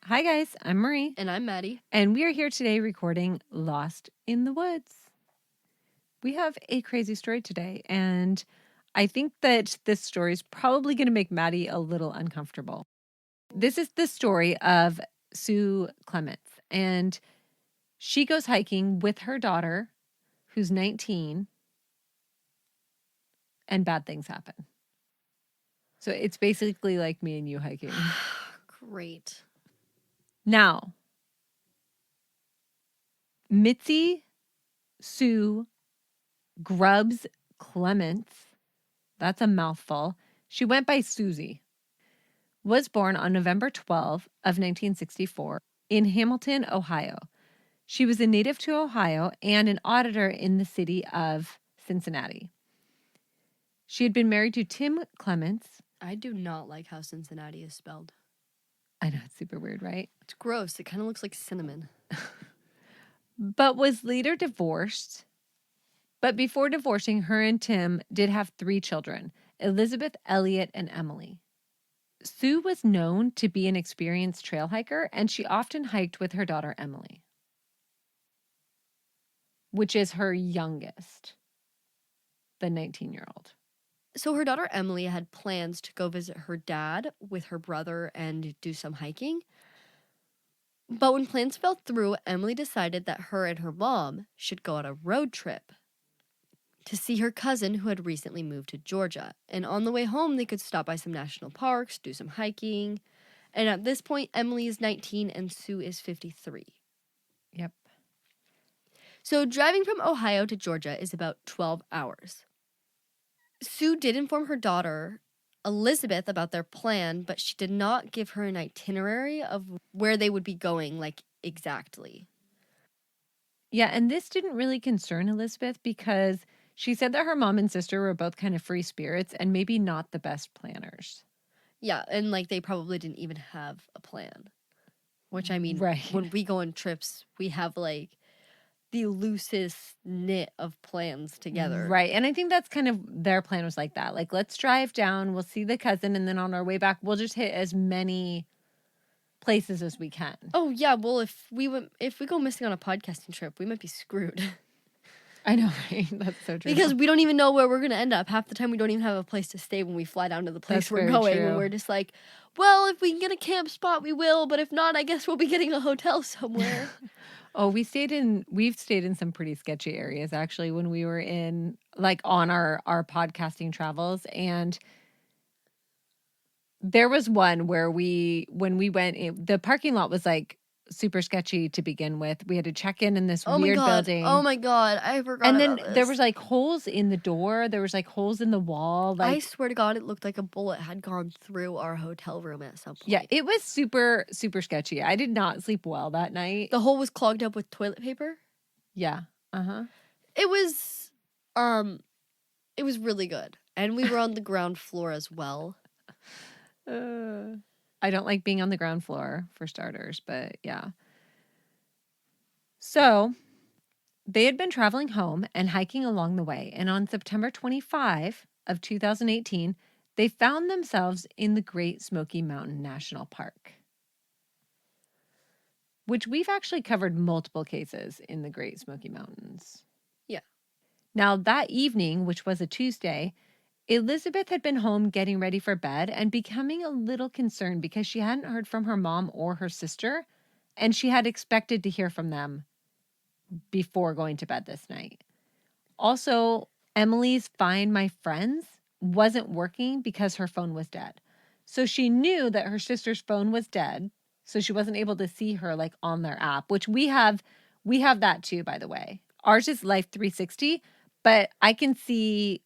Hi guys, I'm Marie. And I'm Maddie. And we are here today recording Lost in the Woods. We have a crazy story today, and I think that this story is probably going to make Maddie a little uncomfortable. This is the story of Sue Clements, and she goes hiking with her daughter, who's 19, and bad things happen. So it's basically like me and you hiking. Great. Now, Mitzi Sue Grubbs Clements, that's a mouthful. She went by Susie. Was born on November 12 of 1964 in Hamilton, Ohio. She was a native to Ohio and an auditor in the city of Cincinnati. She had been married to Tim Clements. I do not like how Cincinnati is spelled. I know, it's super weird, right? It's gross. It kind of looks like cinnamon. But was later divorced. But before divorcing, her and Tim did have 3 children, Elizabeth, Elliot, and Emily. Sue was known to be an experienced trail hiker, and she often hiked with her daughter Emily, which is her youngest, the 19-year-old. So her daughter Emily had plans to go visit her dad with her brother and do some hiking. But when plans fell through, Emily decided that her and her mom should go on a road trip to see her cousin who had recently moved to Georgia. And on the way home, they could stop by some national parks, do some hiking. And at this point, Emily is 19 and Sue is 53. Yep. So driving from Ohio to Georgia is about 12 hours. Sue did inform her daughter, Elizabeth, about their plan, but she did not give her an itinerary of where they would be going, like, exactly. Yeah, and this didn't really concern Elizabeth because she said that her mom and sister were both kind of free spirits and maybe not the best planners. Yeah, and, like, they probably didn't even have a plan. Which, I mean, Right. when we go on trips, we have, like, the loosest knit of plans together. Right. And I think that's kind of their plan was like that. Like, let's drive down, we'll see the cousin, and then on our way back, we'll just hit as many places as we can. Oh, yeah, well, if we go missing on a podcasting trip, we might be screwed. I know, right? That's so true. Because we don't even know where we're going to end up. Half the time, we don't even have a place to stay when we fly down to the place That's we're very going. true. And we're just like, well, if we can get a camp spot, we will. But if not, I guess we'll be getting a hotel somewhere. Oh, we've stayed in some pretty sketchy areas actually when we were in like on our podcasting travels, and there was one where when we went the parking lot was like super sketchy to begin with. We had to check in this weird building. Oh my god, I forgot And about then this. there was like holes in the door, there was like holes in the wall, like I swear to God, it looked like a bullet had gone through our hotel room at some point. yeah, it was super super sketchy. I did not sleep well that night. The hole was clogged up with toilet paper. Yeah. Uh-huh. It was really good. And we were on the ground floor as well. I don't like being on the ground floor for starters, but yeah. So they had been traveling home and hiking along the way, and on September 25 of 2018, they found themselves in the Great Smoky Mountain National Park, which we've actually covered multiple cases in the Great Smoky Mountains. Yeah. Now, that evening, which was a Tuesday, Elizabeth had been home getting ready for bed and becoming a little concerned because she hadn't heard from her mom or her sister, and she had expected to hear from them before going to bed this night. Also, Emily's Find My Friends wasn't working because her phone was dead. So she knew that her sister's phone was dead, so she wasn't able to see her like on their app, which we have that too, by the way. Ours is Life 360, but I can see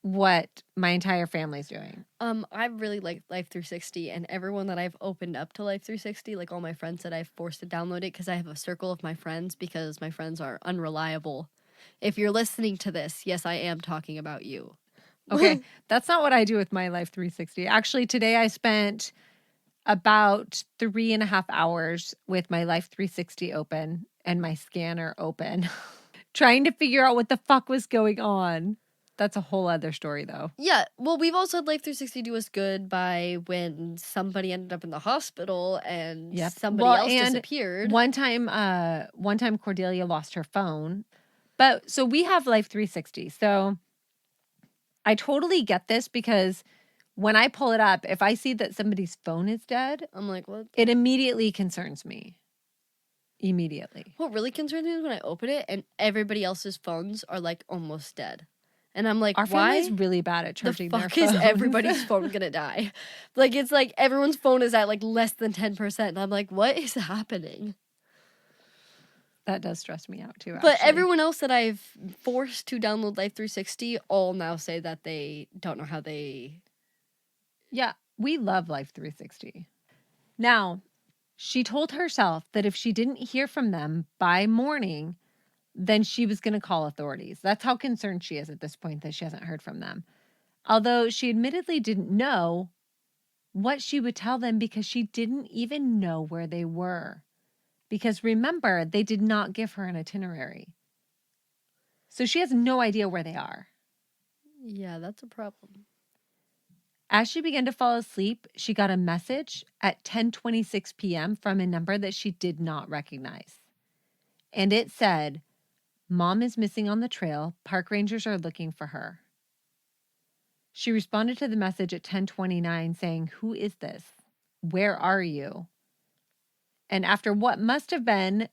what my entire family's doing. I really like Life 360, and everyone that I've opened up to Life 360, like all my friends that I've forced to download it because I have a circle of my friends because my friends are unreliable. If you're listening to this, yes, I am talking about you. Okay, that's not what I do with my Life 360. Actually, today I spent about 3.5 hours with my Life 360 open and my scanner open, trying to figure out what the fuck was going on. That's a whole other story, though. Yeah, well, we've also had Life 360 do us good by when somebody ended up in the hospital and Yep. somebody Well, else and disappeared. one time Cordelia lost her phone. But so we have Life 360. So I totally get this because when I pull it up, if I see that somebody's phone is dead, I'm like, what? it immediately concerns me. Immediately. What really concerns me is when I open it and everybody else's phones are like almost dead. And I'm like, Our family's why really bad at the charging their fuck is phones. everybody's phone gonna die? Like, it's like everyone's phone is at like less than 10%. I'm like, what is happening? That does stress me out too, But actually. everyone else that I've forced to download Life 360 all now say that they don't know how they. Yeah, we love Life 360. Now, she told herself that if she didn't hear from them by morning, then she was going to call authorities. That's how concerned she is at this point that she hasn't heard from them. Although she admittedly didn't know what she would tell them because she didn't even know where they were. Because remember, they did not give her an itinerary. So she has no idea where they are. Yeah, that's a problem. As she began to fall asleep, she got a message at 10:26 p.m. from a number that she did not recognize. And it said, "Mom is missing on the trail. Park rangers are looking for her." She responded to the message at 10:29 saying, "Who is this? Where are you?" And after what must have been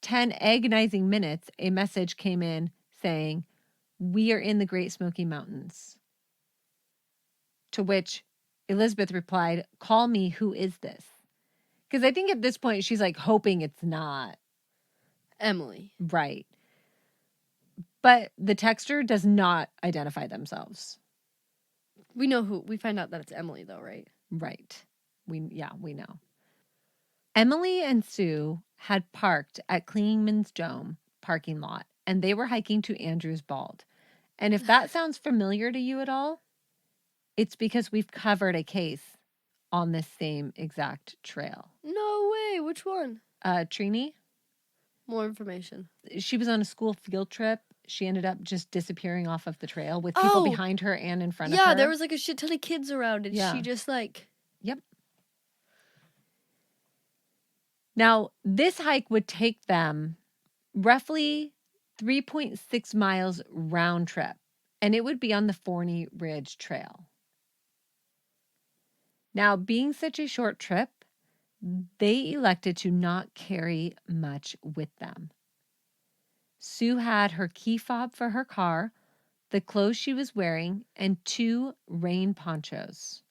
10 agonizing minutes, a message came in saying, "We are in the Great Smoky Mountains." To which Elizabeth replied, "Call me, who is this?" Because I think at this point she's like hoping it's not Emily. right. But the texter does not identify themselves. We know who. We find out that it's Emily, though, right? Right. We know. Emily and Sue had parked at Klingman's Dome parking lot, and they were hiking to Andrews Bald. And if that sounds familiar to you at all, it's because we've covered a case on this same exact trail. No way. Which one? Trini, More information. she was on a school field trip. She ended up just disappearing off of the trail with people Oh, behind her and in front of yeah, her. there was like a shit ton of kids around, and Yeah. she just like. Yep. Now, this hike would take them roughly 3.6 miles round trip, and it would be on the Forney Ridge Trail. Now, being such a short trip, they elected to not carry much with them. Sue had her key fob for her car, the clothes she was wearing, and 2 rain ponchos.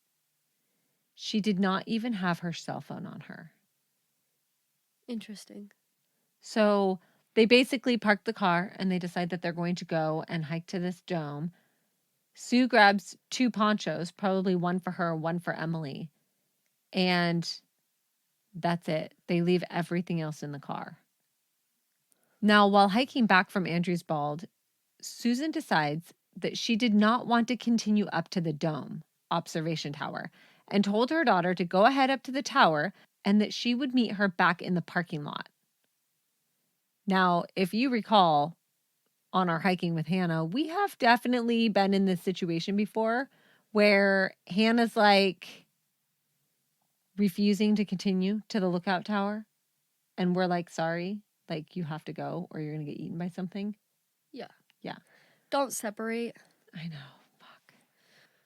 She did not even have her cell phone on her. Interesting. So they basically park the car and they decide that they're going to go and hike to this dome. Sue grabs 2 ponchos, probably one for her, one for Emily. And that's it. They leave everything else in the car. Now, while hiking back from Andrews Bald, Susan decides that she did not want to continue up to the dome observation tower and told her daughter to go ahead up to the tower and that she would meet her back in the parking lot. Now, if you recall on our hiking with Hannah, we have definitely been in this situation before where Hannah's like refusing to continue to the lookout tower and we're like, sorry, like you have to go or you're going to get eaten by something. Yeah. Yeah. Don't separate. I know. Fuck.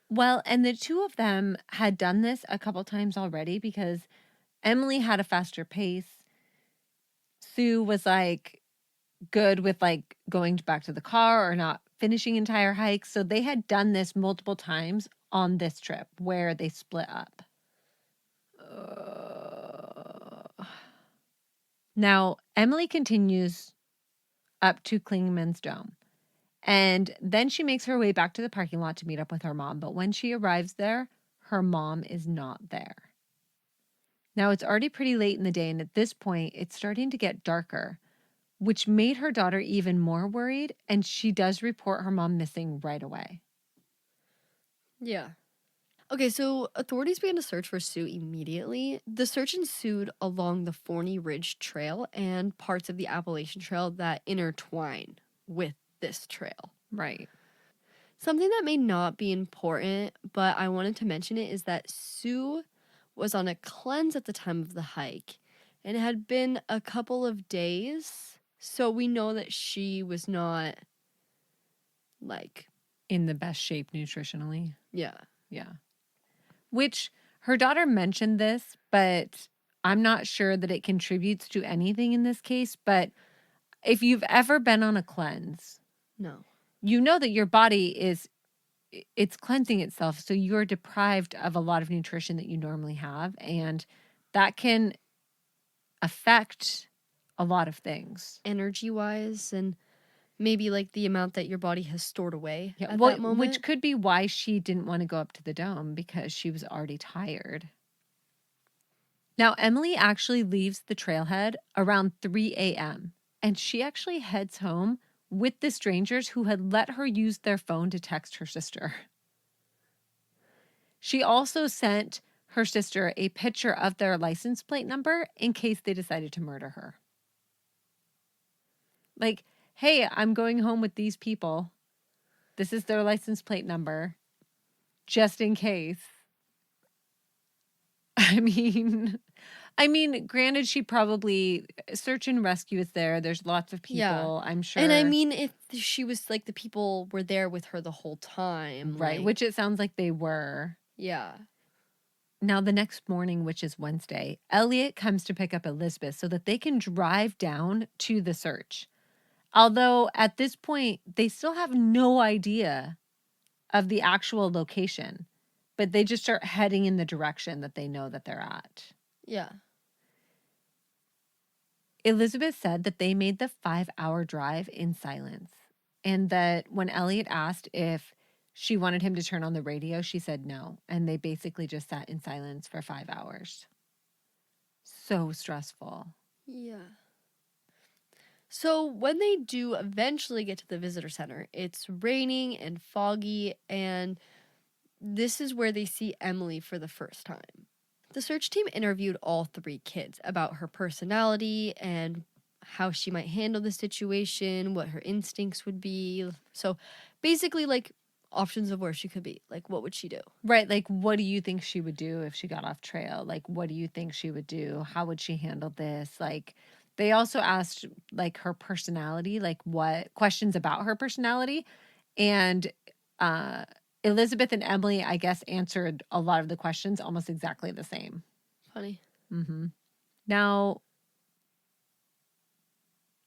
Well, and the two of them had done this a couple times already because Emily had a faster pace. Sue was like good with like going back to the car or not finishing entire hikes. So they had done this multiple times on this trip where they split up. Now, Emily continues up to Klingman's Dome. And then she makes her way back to the parking lot to meet up with her mom. But when she arrives there, her mom is not there. Now, it's already pretty late in the day. And at this point, it's starting to get darker, which made her daughter even more worried. And she does report her mom missing right away. Yeah. Okay, so authorities began to search for Sue immediately. The search ensued along the Forney Ridge Trail and parts of the Appalachian Trail that intertwine with this trail. Right. Something that may not be important, but I wanted to mention it, is that Sue was on a cleanse at the time of the hike, and it had been a couple of days, so we know that she was not, like, In the best shape nutritionally. yeah. Yeah. Which her daughter mentioned this, but I'm not sure that it contributes to anything in this case. But if you've ever been on a cleanse, No. you know that your body it's cleansing itself. So you're deprived of a lot of nutrition that you normally have. And that can affect a lot of things. Energy-wise, and maybe, like, the amount that your body has stored away Yeah. at Well, that which moment. could be why she didn't want to go up to the dome, because she was already tired. Now, Emily actually leaves the trailhead around 3 a.m. and she actually heads home with the strangers who had let her use their phone to text her sister. She also sent her sister a picture of their license plate number in case they decided to murder her. Like, hey, I'm going home with these people. This is their license plate number, just in case. I mean, granted, she probably search and rescue is there. There's lots of Yeah. people, I'm And I sure. mean, if she was, like, the people were there with her the whole time, Right, like, which it sounds like they were. yeah. Now, the next morning, which is Wednesday, Elliot comes to pick up Elizabeth so that they can drive down to the search. Although at this point, they still have no idea of the actual location, but they just start heading in the direction that they know that they're at. Yeah. Elizabeth said that they made the 5-hour drive in silence, and that when Elliot asked if she wanted him to turn on the radio, she said no. And they basically just sat in silence for 5 hours. So stressful. Yeah. So when they do eventually get to the visitor center, it's raining and foggy, and this is where they see Emily for the first time. The search team interviewed all three kids about her personality and how she might handle the situation, what her instincts would be. So basically, like, options of where she could be. Like, what would she do? Right. Like, what do you think she would do if she got off trail? Like, what do you think she would do? How would she handle this? Like, they also asked, like, her personality, like, what questions about her personality. And uh, Elizabeth and Emily, I guess, answered a lot of the questions almost exactly the same. Funny. Mm-hmm. Now,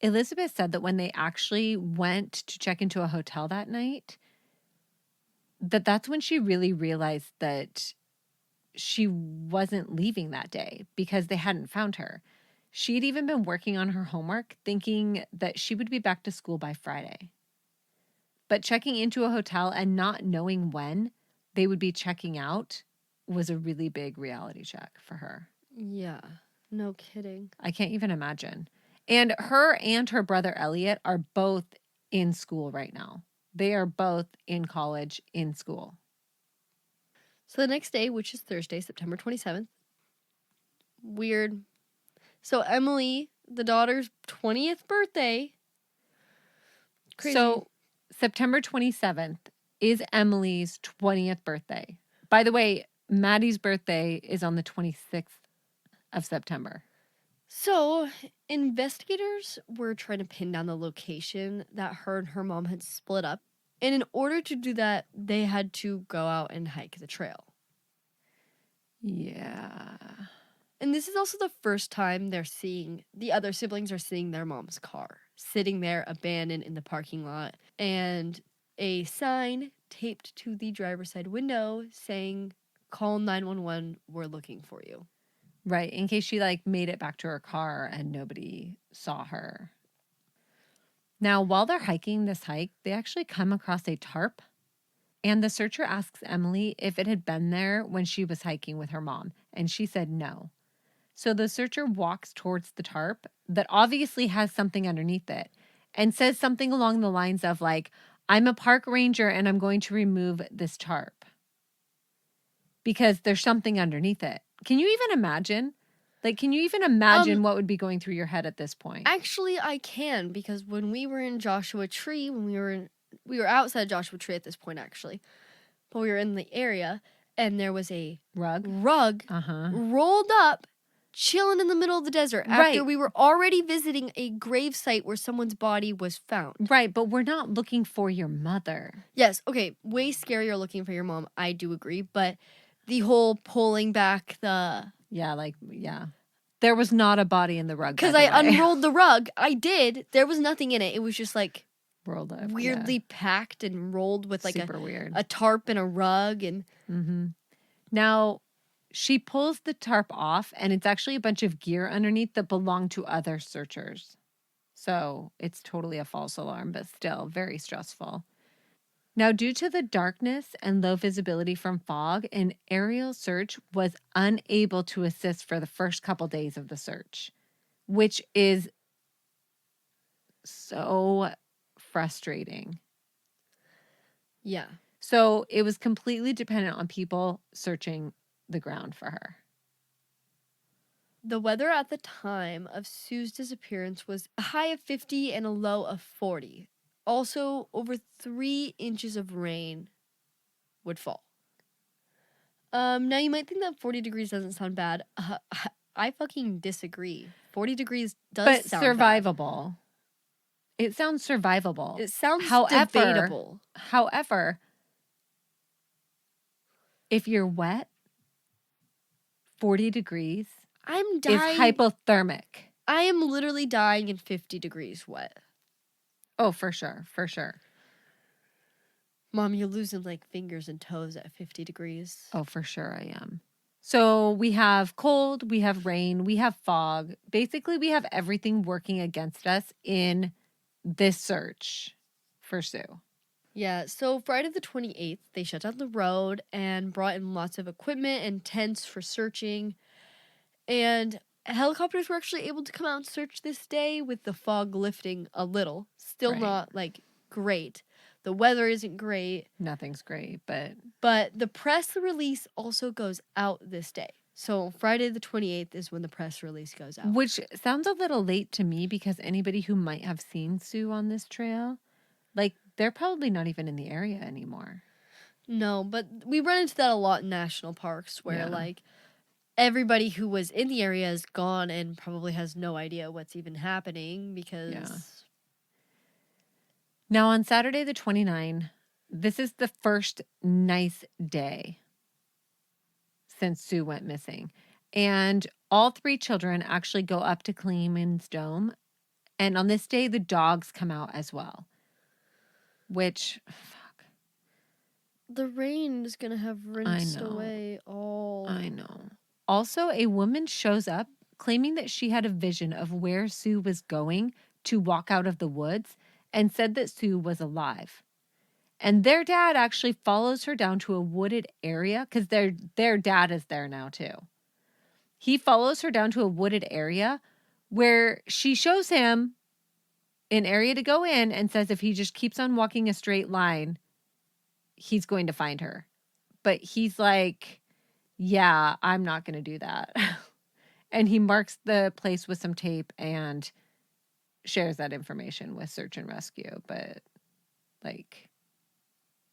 Elizabeth said that when they actually went to check into a hotel that night, that's when she really realized that she wasn't leaving that day because they hadn't found her. She'd even been working on her homework, thinking that she would be back to school by Friday. But checking into a hotel and not knowing when they would be checking out was a really big reality check for her. Yeah. No kidding. I can't even imagine. And her brother Elliot are both in school right now. They are both in college, in school. So the next day, which is Thursday, September 27th, weird. So Emily, the daughter's 20th birthday. Crazy. So September 27th is Emily's 20th birthday. By the way, Maddie's birthday is on the 26th of September. So investigators were trying to pin down the location that her and her mom had split up. And in order to do that, they had to go out and hike the trail. Yeah. And this is also the first time the other siblings are seeing their mom's car sitting there abandoned in the parking lot, and a sign taped to the driver's side window saying, "Call 911, we're looking for you." Right. In case she made it back to her car and nobody saw her. Now, while they're hiking this hike, they actually come across a tarp. And the searcher asks Emily if it had been there when she was hiking with her mom. And she said no. So the searcher walks towards the tarp that obviously has something underneath it and says something along the lines of, like, I'm a park ranger and I'm going to remove this tarp because there's something underneath it. Can you even imagine? Can you even imagine what would be going through your head at this point? Actually, I can, because when we were in Joshua Tree, when we were we were outside Joshua Tree at this point, actually. But we were in the area, and there was a Rug? rug rolled up, chilling in the middle of the desert after Right. we were already visiting a grave site where someone's body was found. Right, but we're not looking for your mother. Yes, okay, way scarier looking for your mom, I do agree, but the whole pulling back the... Yeah. There was not a body in the rug, by Because the I way. unrolled the rug. I did. There was nothing in it. It was just like Rolled up, weirdly packed and rolled with like super weird. a tarp and a rug. And Now, she pulls the tarp off, and it's actually a bunch of gear underneath that belong to other searchers. So it's totally a false alarm, but still very stressful. Now, due to the darkness and low visibility from fog, an aerial search was unable to assist for the first couple days of the search, which is so frustrating. yeah. So it was completely dependent on people searching the ground for her. The weather at the time of Sue's disappearance was a high of 50 and a low of 40. Also, over 3 inches of rain would fall. Now you might think that 40 degrees doesn't sound bad. I fucking disagree. 40 degrees does sound survivable. bad. It sounds survivable. It sounds debatable. However, if you're wet, 40 degrees I'm dying. is hypothermic. I am literally dying in 50 degrees wet. Oh, for sure. For sure. Mom, you're losing like fingers and toes at 50 degrees. Oh, for sure I am. So we have cold, we have rain, we have fog. Basically, we have everything working against us in this search for Sue. Yeah, so Friday the 28th, they shut down the road and brought in lots of equipment and tents for searching. And helicopters were actually able to come out and search this day with the fog lifting a little. Still not like great. The weather isn't great. Nothing's great, but the press release also goes out this day. So Friday the 28th is when the press release goes out. Which sounds a little late to me because anybody who might have seen Sue on this trail, like they're probably not even in the area anymore. No, but we run into that a lot in national parks where like everybody who was in the area is gone and probably has no idea what's even happening because... Now on Saturday the 29th, this is the first nice day since Sue went missing. And all 3 children actually go up to Cleeman's Dome. And on this day, the dogs come out as well. Which, fuck. The rain is going to have rinsed away all... I know. Also, a woman shows up claiming that she had a vision of where Sue was going to walk out of the woods and said that Sue was alive. And their dad actually follows her down to a wooded area because their dad is there now too. He follows her down to a wooded area where she shows him an area to go in and says if he just keeps on walking a straight line, he's going to find her. But he's like, yeah, I'm not going to do that. And he marks the place with some tape and shares that information with search and rescue. But like,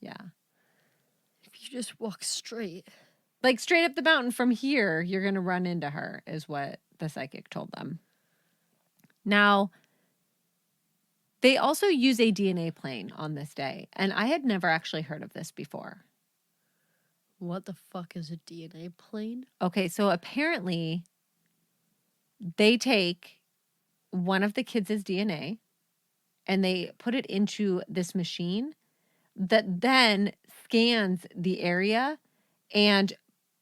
yeah. If you just walk straight. Like straight up the mountain from here, you're going to run into her, is what the psychic told them. Now, they also use a DNA plane on this day, and I had never actually heard of this before. What the fuck is a DNA plane? Okay, so apparently they take one of the kids' DNA and they put it into this machine that then scans the area and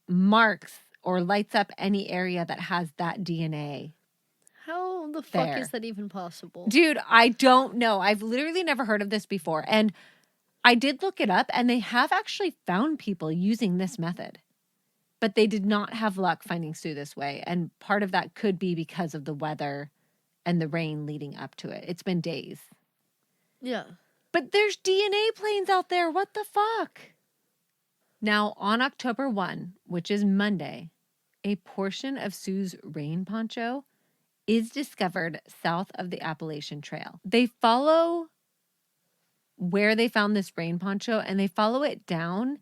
marks or lights up any area that has that DNA. How the fuck is that even possible? Dude, I don't know. I've literally never heard of this before. And I did look it up and they have actually found people using this method. But they did not have luck finding Sue this way. And part of that could be because of the weather and the rain leading up to it. It's been days. Yeah. But there's DNA planes out there. What the fuck? Now, on October 1, which is Monday, a portion of Sue's rain poncho is discovered south of the Appalachian Trail. They follow where they found this rain poncho, and they follow it down,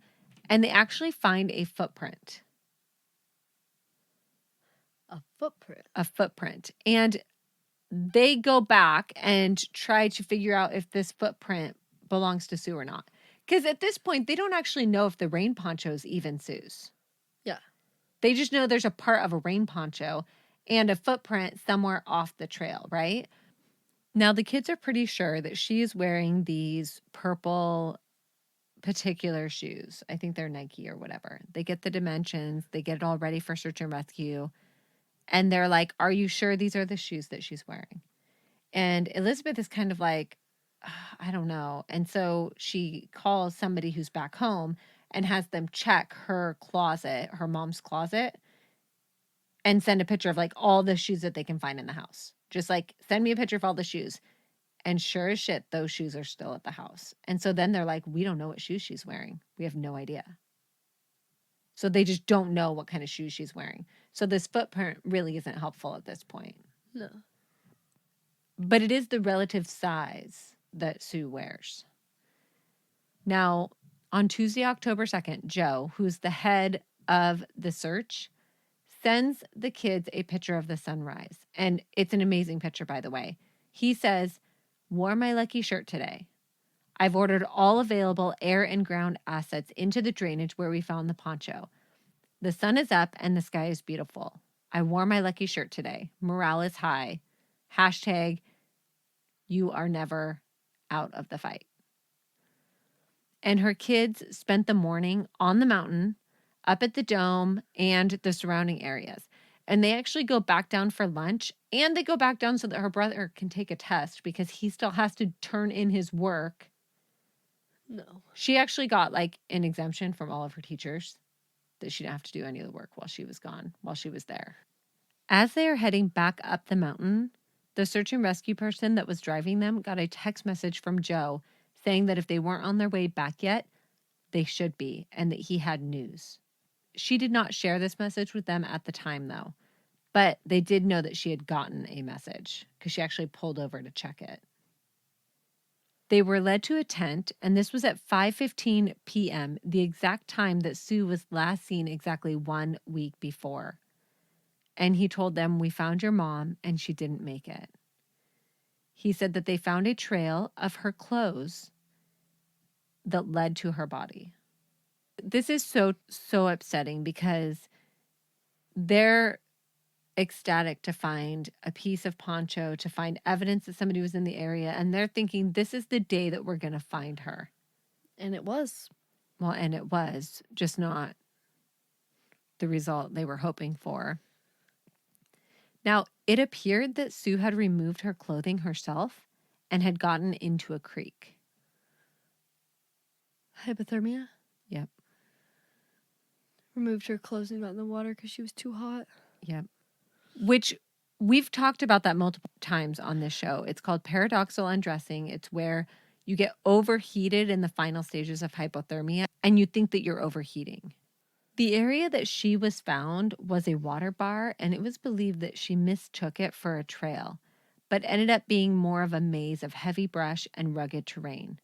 and they actually find a footprint. A footprint. A footprint. And they go back and try to figure out if this footprint belongs to Sue or not. Because at this point, they don't actually know if the rain poncho is even Sue's. Yeah. They just know there's a part of a rain poncho and a footprint somewhere off the trail, right? Now, the kids are pretty sure that she is wearing these purple particular shoes. I think they're Nike or whatever. They get the dimensions, they get it all ready for search and rescue. And they're like, "Are you sure these are the shoes that she's wearing?" And Elizabeth is kind of like, I don't know. And so she calls somebody who's back home and has them check her closet, her mom's closet, and send a picture of like all the shoes that they can find in the house. Just like, send me a picture of all the shoes. And sure as shit, those shoes are still at the house. And so then they're like, we don't know what shoes she's wearing. We have no idea. So they just don't know what kind of shoes she's wearing. So this footprint really isn't helpful at this point. No. But it is the relative size that Sue wears. Now, on Tuesday, October 2nd, Joe, who's the head of the search, sends the kids a picture of the sunrise. And it's an amazing picture, by the way. He says, "Wore my lucky shirt today. I've ordered all available air and ground assets into the drainage where we found the poncho. The sun is up and the sky is beautiful. I wore my lucky shirt today. Morale is high. Hashtag, you are never out of the fight." And her kids spent the morning on the mountain, up at the dome and the surrounding areas. And they actually go back down for lunch, and they go back down so that her brother can take a test because he still has to turn in his work. No. She actually got like an exemption from all of her teachers that she didn't have to do any of the work while she was gone, while she was there. As they are heading back up the mountain, the search and rescue person that was driving them got a text message from Joe saying that if they weren't on their way back yet, they should be, and that he had news. She did not share this message with them at the time, though, but they did know that she had gotten a message because she actually pulled over to check it. They were led to a tent, and this was at 5:15 p.m., the exact time that Sue was last seen exactly 1 week before. And he told them, "We found your mom, and she didn't make it." He said that they found a trail of her clothes that led to her body. This is so upsetting because they're ecstatic to find a piece of poncho, to find evidence that somebody was in the area, and they're thinking, this is the day that we're going to find her. And it was. Well, and it was just not the result they were hoping for. Now, it appeared that Sue had removed her clothing herself and had gotten into a creek. Hypothermia? Yep. Removed her clothes and got in the water because she was too hot. Yep. Which we've talked about that multiple times on this show. It's called paradoxical undressing. It's where you get overheated in the final stages of hypothermia and you think that you're overheating. The area that she was found was a water bar, and it was believed that she mistook it for a trail, but ended up being more of a maze of heavy brush and rugged terrain.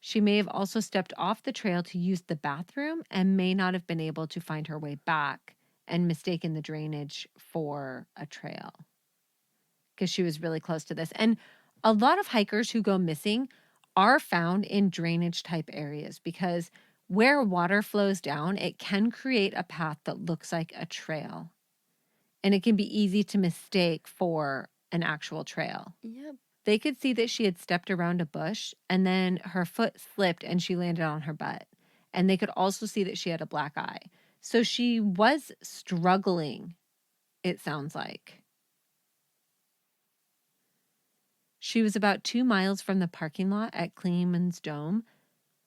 She may have also stepped off the trail to use the bathroom and may not have been able to find her way back and mistaken the drainage for a trail because she was really close to this. And a lot of hikers who go missing are found in drainage type areas because where water flows down, it can create a path that looks like a trail. And it can be easy to mistake for an actual trail. Yep. They could see that she had stepped around a bush and then her foot slipped and she landed on her butt. And they could also see that she had a black eye. So she was struggling, it sounds like. She was about 2 miles from the parking lot at Kleeman's Dome,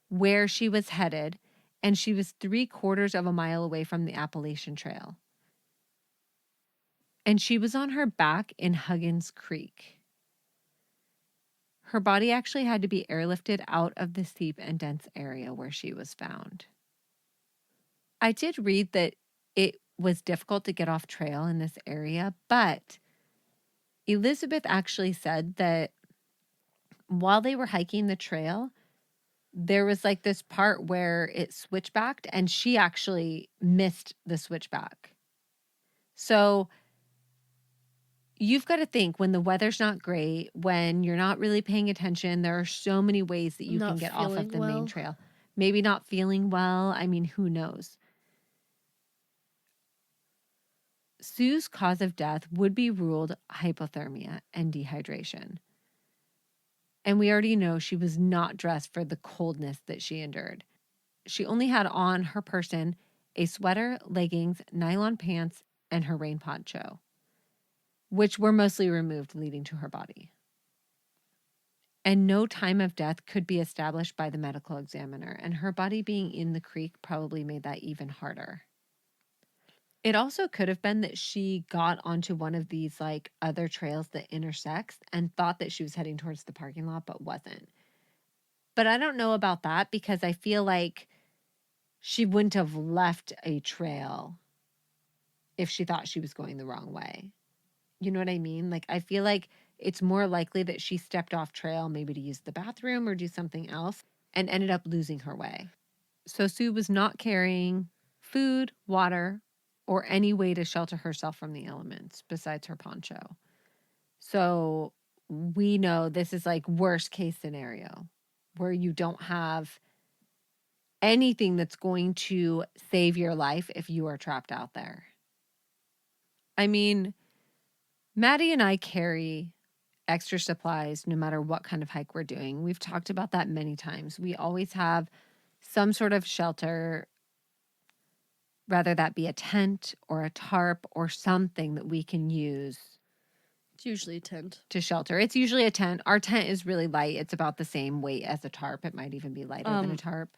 where she was headed, and she was 3/4 of a mile away from the Appalachian Trail. And she was on her back in Huggins Creek. Her body actually had to be airlifted out of the steep and dense area where she was found. I did read that it was difficult to get off trail in this area, but Elizabeth actually said that while they were hiking the trail, there was like this part where it switchbacked and she actually missed the switchback. So you've got to think when the weather's not great, when you're not really paying attention, there are so many ways that you can Not get off of feeling the main well. trail. Maybe not feeling well. I mean, who knows? Sue's cause of death would be ruled hypothermia and dehydration. And we already know she was not dressed for the coldness that she endured. She only had on her person a sweater, leggings, nylon pants, and her rain poncho, which were mostly removed, leading to her body. And no time of death could be established by the medical examiner, and her body being in the creek probably made that even harder. It also could have been that she got onto one of these like other trails that intersects and thought that she was heading towards the parking lot, but wasn't. But I don't know about that because I feel like she wouldn't have left a trail if she thought she was going the wrong way. You know what I mean? Like, I feel like it's more likely that she stepped off trail, maybe to use the bathroom or do something else, and ended up losing her way. So Sue was not carrying food, water, or any way to shelter herself from the elements besides her poncho. So we know this is like worst case scenario where you don't have anything that's going to save your life if you are trapped out there. I mean, Maddie and I carry extra supplies no matter what kind of hike we're doing. We've talked about that many times. We always have some sort of shelter, whether that be a tent or a tarp or something that we can use It's usually a tent. to shelter. It's usually a tent. Our tent is really light. It's about the same weight as a tarp. It might even be lighter than a tarp.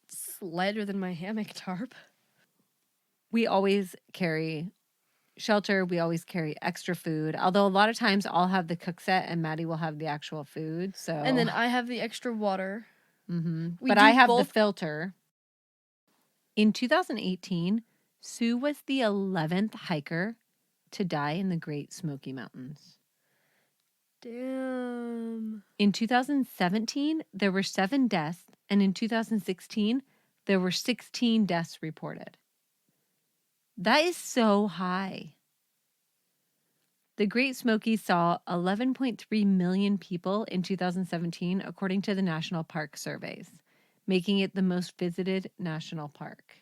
It's lighter than my hammock tarp. We always carry shelter. We always carry extra food. Although a lot of times I'll have the cook set and Maddie will have the actual food. So And then I have the extra water. We but do I have the both. filter. In 2018, Sue was the 11th hiker to die in the Great Smoky Mountains. Damn. In 2017, there were 7 deaths, and in 2016, there were 16 deaths reported. That is so high. The Great Smoky saw 11.3 million people in 2017, according to the National Park surveys, making it the most visited national park.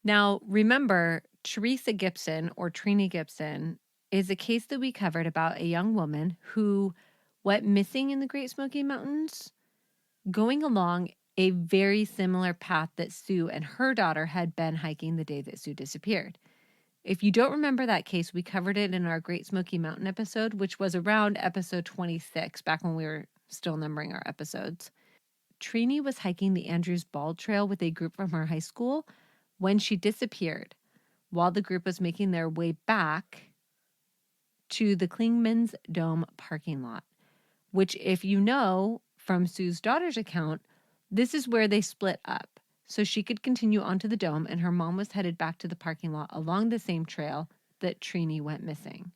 Now, remember, Teresa Gibson, or Trini Gibson, is a case that we covered about a young woman who went missing in the Great Smoky Mountains, going along a very similar path that Sue and her daughter had been hiking the day that Sue disappeared. If you don't remember that case, we covered it in our Great Smoky Mountain episode, which was around episode 26, back when we were still numbering our episodes. Trini was hiking the Andrews Bald Trail with a group from her high school when she disappeared, while the group was making their way back to the Klingman's Dome parking lot, which, if you know from Sue's daughter's account, this is where they split up. So she could continue onto the dome, and her mom was headed back to the parking lot along the same trail that Trini went missing.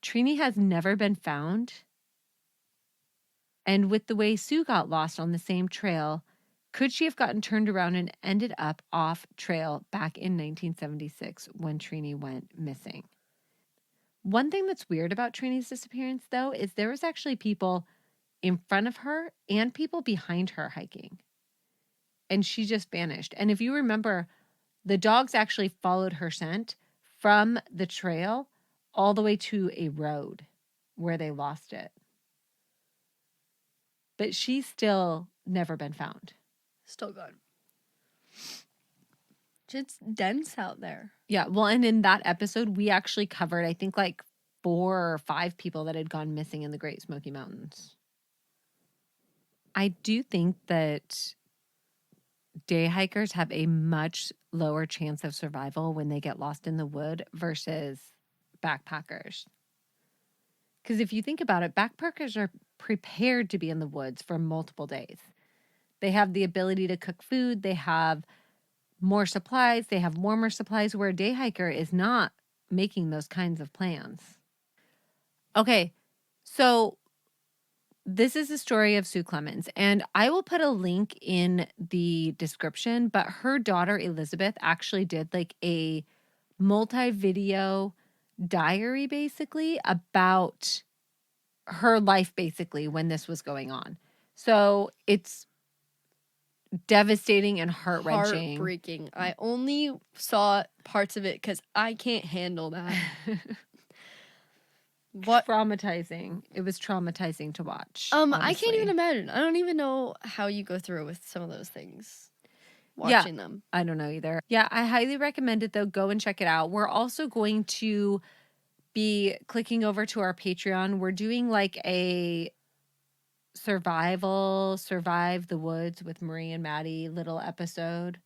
Trini has never been found. And with the way Sue got lost on the same trail, could she have gotten turned around and ended up off trail back in 1976 when Trini went missing? One thing that's weird about Trini's disappearance, though, is there was actually people in front of her and people behind her hiking. And she just vanished. And if you remember, the dogs actually followed her scent from the trail all the way to a road where they lost it. But she's still never been found. Still gone. It's dense out there. Yeah, well, and in that episode, we actually covered, I think, like 4 or 5 people that had gone missing in the Great Smoky Mountains. I do think that day hikers have a much lower chance of survival when they get lost in the wood versus backpackers. Because if you think about it, backpackers are prepared to be in the woods for multiple days. They have the ability to cook food, they have more supplies, they have warmer supplies, where a day hiker is not making those kinds of plans. Okay, so this is the story of Sue Clements, and I will put a link in the description, but her daughter Elizabeth actually did like a multi-video diary basically about her life basically when this was going on. So it's devastating and heart-wrenching. Heartbreaking. I only saw parts of it because I can't handle that. What? Traumatizing. It was traumatizing to watch. I can't even honestly. imagine. I don't even know how you go through with some of those things. Watching them. I don't know either. Yeah, I highly recommend it though. Go and check it out. We're also going to be clicking over to our Patreon. We're doing like a survive the woods with Marie and Maddie little episode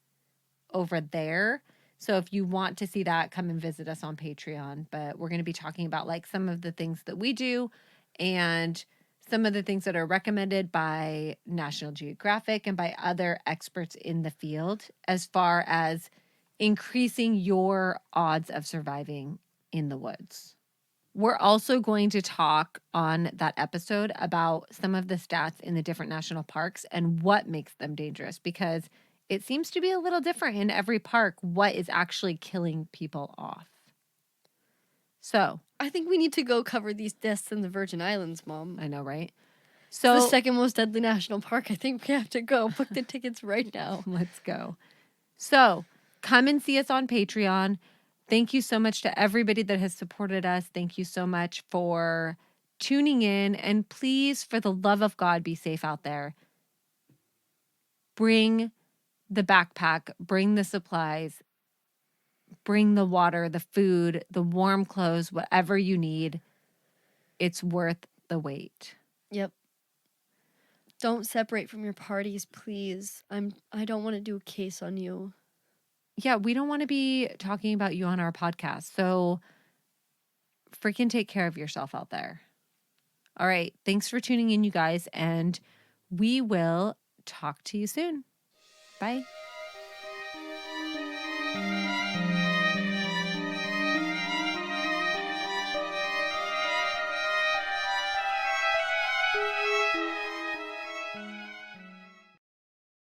over there. So if you want to see that, come and visit us on Patreon. But we're going to be talking about like some of the things that we do and some of the things that are recommended by National Geographic and by other experts in the field as far as increasing your odds of surviving in the woods. We're also going to talk on that episode about some of the stats in the different national parks and what makes them dangerous, because it seems to be a little different in every park what is actually killing people off. So, I think we need to go cover these deaths in the Virgin Islands, Mom. I know, right? So, it's the second most deadly national park. I think we have to go. Book the tickets right now. Let's go. So, come and see us on Patreon. Thank you so much to everybody that has supported us. Thank you so much for tuning in. And please, for the love of God, be safe out there. Bring the backpack, bring the supplies, bring the water, the food, the warm clothes, whatever you need. It's worth the wait. Yep. Don't separate from your parties, please. I don't want to do a case on you. Yeah, we don't want to be talking about you on our podcast. So freaking take care of yourself out there. All right. Thanks for tuning in, you guys. And we will talk to you soon. Bye.